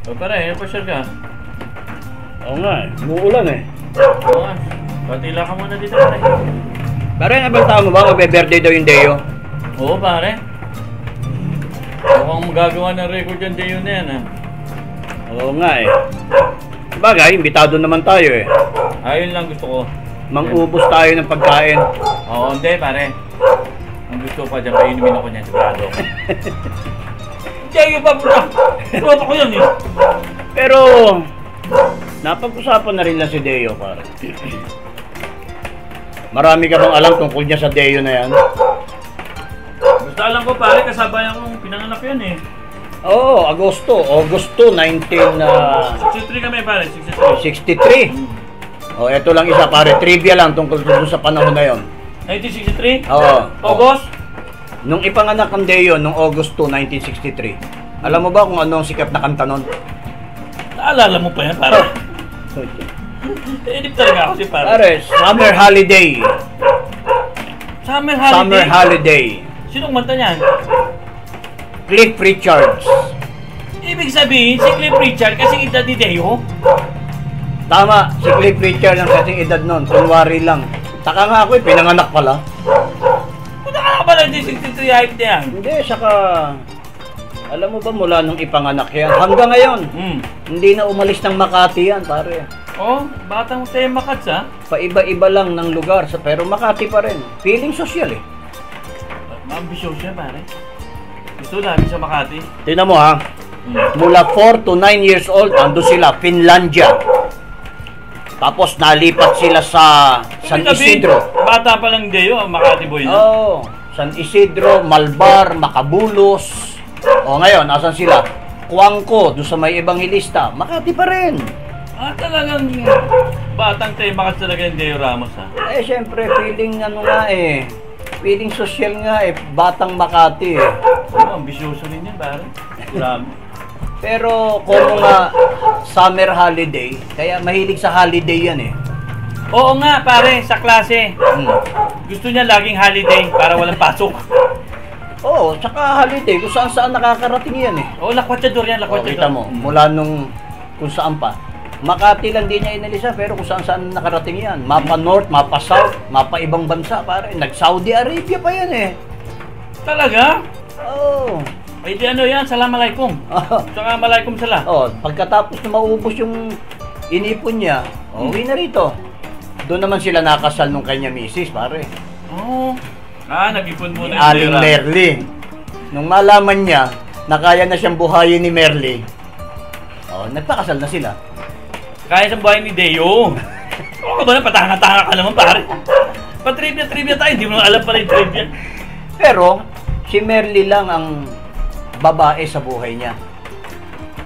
O pare, pa-share ka. Oo nga eh, umuulan eh. Oo nga. Patila ka muna dito pare. Pare, nabaltaan mo ba magbe-birthday daw yung Deo? Oo pare. Mukhang magagawa ng record yung Deo na yan ha. Oo nga eh. Bagay, imbitado naman tayo eh. Ayun lang gusto ko. Mangubos tayo ng pagkain. Oo, hindi pare. Ang gusto pa dyan, painumin ako niyan sigurado. Deo pa puta! Puta ko yan eh. Pero, napag-usapan na rin lang si Deo pare. Marami ka bang alam tungkol niya sa Deo na yan? Basta alam ko pare, kasabayan kong pinanganak yan eh. Oo, August 1963. 63 kami pare, 63. O, eto lang isa pare, trivia lang tungkol doon sa panahon na yon. 1963? Oo. August? Nung ipanganak ang Deo, nung August 1963. Alam mo ba kung ano ang sikat na kanta nun? Naalala mo pa yan pare? Edip talaga ako si pare. Pare, Summer Holiday. Summer Holiday? Summer Holiday. Sinong manta niyan? Cliff Richards. Ibig sabihin, si Cliff Richard kasi edad ni Deo? Tama, si Cliff Richards ang kasing edad nun. Kunwari lang. Taka nga ako eh, pinanganak pala. Punta ka na pala, 1963 height na yan. Hindi, saka... Alam mo ba mula nung ipanganak yan, hanggang ngayon, hindi na umalis ng Makati yan, pare. Oh, batang tema Makats ha? Paiba-iba lang ng lugar, pero Makati pa rin. Feeling social eh. Ambisyoso siya pare. Gusto lagi sa Makati. Tingnan mo ha, mula 4 to 9 years old, ando sila, Finlandia. Tapos nalipat sila sa San Isidro. Bata pa lang Deo, Makati boy na. Oo, San Isidro, Malbar, Macabulos. O ngayon, asan sila? Cuangco, doon sa may Evangelista. Makati pa rin. Ah, talagang batang tema Makats talaga yung Deo Ramos ha? Eh, syempre, feeling ano nga eh. Feeling social nga eh. Batang Makati eh. Oh, ambisyoso rin yan pare. Marami. Pero kung nga summer holiday, kaya mahilig sa holiday yan eh. Oo nga pare, sa klase. Gusto niya laging holiday para walang pasok. Oo, tsaka holiday kung saan saan nakakarating yan eh. Oo, lakwatsador yan, lakwatsador. Kita mo, mula nung kung saan pa. Makati lang din niya inalisa, pero kung saan saan nakarating yan. Mapa North, mapa South, mapa ibang bansa pare. Nag-Saudi Arabia pa yan eh. Talaga? Oo. Ay di ano yan, salam alaikum. Saka malaikum sala. Oh, pagkatapos na maubos yung inipon niya, uwi na rito. Doon naman sila nakasal nung kanya misis, pare. Oo. Nag-ipon muna Ni Aling Merly. Nung malaman niya na kaya na siyang buhayin ni Merly, nagpakasal na sila. Kaya sa buhay ni Deo. Oo ka ba na, patanga-tanga ka naman pare. Pa-trivia tayo, hindi mo alam pala yung trivia. Pero, si Merly lang ang babae sa buhay niya.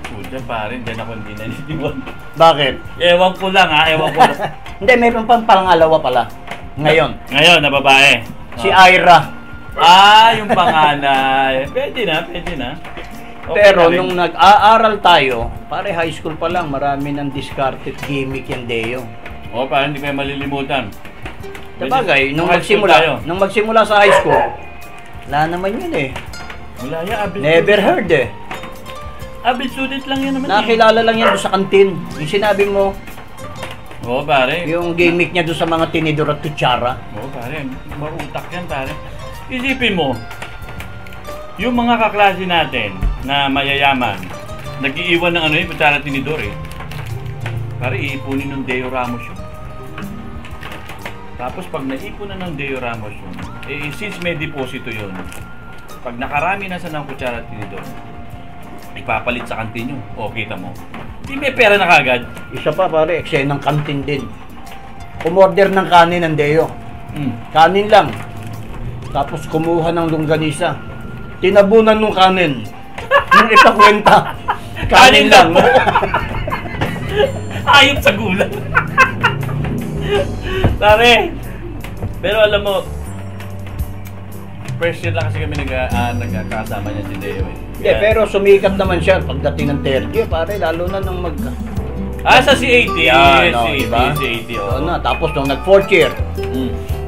Puta pare, dyan ako hindi naniniwan. Bakit? Ewan ko lang ha, ewan ko lang. Hindi, mayroon pang pangalawa pala. Ngayon. Ngayon, na babae. Si Ira. Yung panganay. Pwede na. Okay, pero nung nag-aaral tayo, pare high school pa lang, marami ng discarded gimmick yung Deo. Oo, parang hindi kayo malilimutan. Sabagay, nung magsimula sa high school, wala naman yun eh. Wala yan, abis. Never heard eh. Abis student lang yan naman. Nakilala lang yan doon sa kantin. Yung sinabi mo, oo pare. yung gimmick niya doon sa mga tinidor at kutsara. Oo pare, marutak yan pare. Isipin mo, yung mga kaklase natin na mayayaman, nag-iiwan ng ano yung kutsara tinidor eh. Pare, iipunin ng Deo Ramos yun. Tapos pag naipon na ng Deo Ramos yun, since may deposito yun, pag nakarami na sa ng kutsara at tinidor, ipapalit sa kantin nyo. O, kita mo. Hindi may pera na kagad. Isa pa pare, eksenang kantin din. Umorder ng kanin ng Deo. Kanin lang. Tapos kumuha ng longganisa. Tinabunan ng kanin. Nung ipakwenta, kanin lang. Ayop sa gulat. Pare, pero alam mo, first year lang kasi kami nagkakasama niya si Deo eh. Hindi, pero sumikat naman siya pagdating ng third year, pare, lalo na nung sa C80. Yan, C80, diba? C80, na, tapos nung nag-fourth year.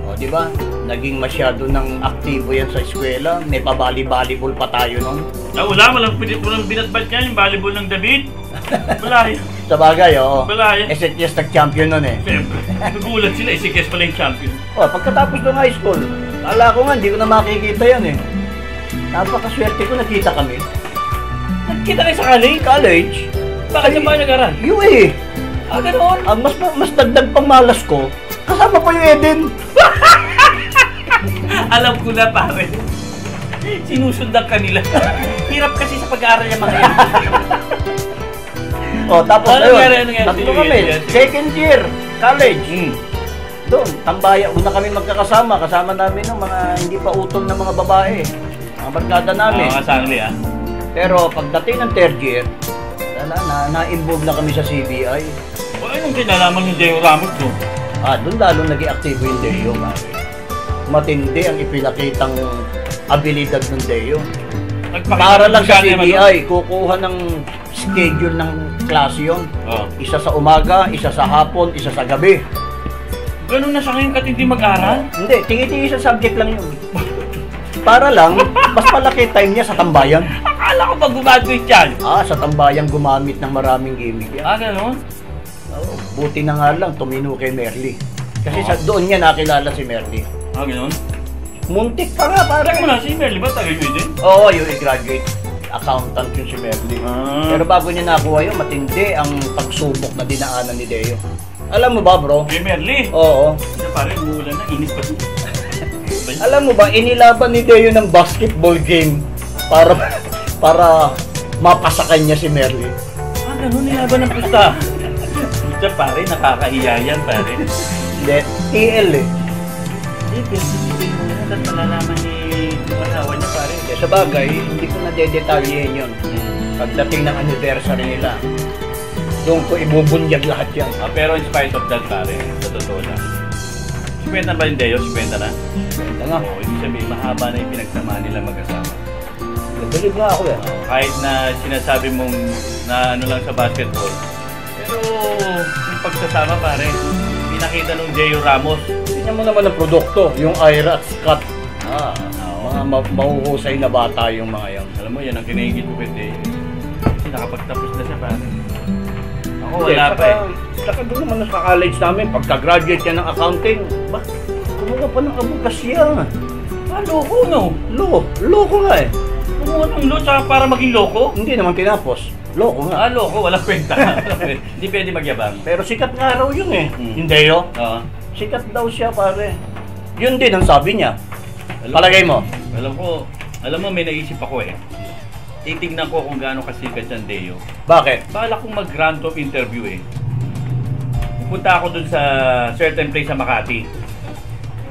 O, diba? naging masyado ng aktibo yan sa eskwela. May pabali-volleyball pa tayo nun. Wala, walang binatbat yan, yung volleyball ng David. Wala yun. Sa bagay, oo. Wala yan. SHS nag-champion nun eh. Siyempre, nagulat sila, isikes pala yung champion. Pagkatapos ng high school, kala ko nga, hindi ko na makikita yan eh. Napakaswerte ko, nakita kami. Nagkita kayo sa college? College? Bakit saan ba kayo nag-aral? UA. Ganoon? Ang mas dagdag pang malas ko, kasama pa yung Eden. Alam ko na pare. Sinusundan kanila. Hirap kasi sa pag-aaral yung mga yan. Tapos Ano nangyari? tatlo kami, second year, college. Doon, tambaya, una kami magkakasama. Kasama namin ng mga hindi pa utol na mga babae. Mga barkada namin. Mga sangli Pero pagdating ng third year, na-involve na kami sa CBI. Anong kinalaman yung Deo Ramos no? Doon lalo naging aktibo yung Deo. Matindi ang ipinakitang abilidad ng Deo. Para lang sa CBI, kukuha ng schedule ng klase yun. Isa sa umaga, isa sa hapon, isa sa gabi. Ganun na siya ngayon kat hindi mag-aral? Hindi, tingi-tingi sa subject lang yun. Para lang, mas malaki time niya sa tambayan. Akala ko ba gumagraduate yan? Sa tambayan gumamit ng maraming gimmick yan. Ganun? Buti na nga lang, tumino kay Merly. Kasi doon niya nakilala si Merly. Ganun? Muntik pa nga, pare. Teka mo na, si Merly ba taga UA din? Oo, yung graduate accountant yun si Merly. Pero bago niya nakuha yun, matindi ang pagsubok na dinaanan ni Deo. Alam mo ba, bro? Kay Merly? Oo. Pare, umuulan na, inis pa din. Alam mo ba, inilaban ni Deo ng basketball game para mapasakan niya si Merly. Ganun, nilaban ng pusta. Pusta pare, nakakahiya yan pare. Hindi, TL eh. Hindi, pinag-isipin mo na, tapos malalaman ni asawa niya pare. Sa bagay, hindi ko na dedetalyehin yun. Pagdating ng anniversary nila, doon ko ibubunyag lahat yan. Pero in spite of that pare, sa totoo lang. Si Kwenta ba yung Deo? Si Kwenta na? Kwenta nga. Oo, ibig sabihin, mahaba na yung pinagsama nila mag-asawa. Nabilib nga ako eh. Kahit na sinasabi mong na ano lang sa basketball. Pero yung pagsasama pare, pinakita nung Deo Ramos. Tingnan mo naman ang produkto, yung Ira at Scott. Mga mahuhusay na bata yung mga yan. Alam mo, yan ang kinaingit ko kay Deo. Kasi nakapagtapos na siya pare. Ako wala pa eh. Saka doon naman sa college namin, pagka-graduate yan ng accounting, kumuha pa ng abogasiya. Loko no? Loko nga eh. Kumuha ng law para maging loko? Hindi naman tinapos. Loko nga. Loko, walang kwenta. Hindi pwede magyabang. Pero sikat nga raw yun eh. Hindi yun? Oo. Sikat daw siya pare. Yun din ang sabi niya. Palagay mo? Alam mo, may naisip ako eh. Titignan ko kung gaano kasikat yan, Deo. Bakit? Bala kong mag-random interview eh. Punta ako dun sa certain place sa Makati.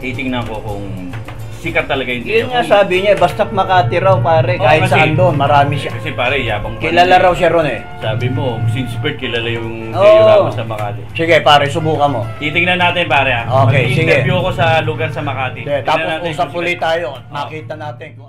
Titignan ko kung sikat talaga yung Deo. Yun nga sabi niya, basta't Makati raw pare, kahit saan doon, marami siya. Kasi pare, yabang kilala raw siya ron eh. Sabi mo, since birth kilala yung Deo Ramos sa Makati. Sige pare, subukan mo. Titignan natin pare. Okay, sige. Mag-interview ko sa lugar sa Makati. Tapos usap ulit tayo, makita natin kung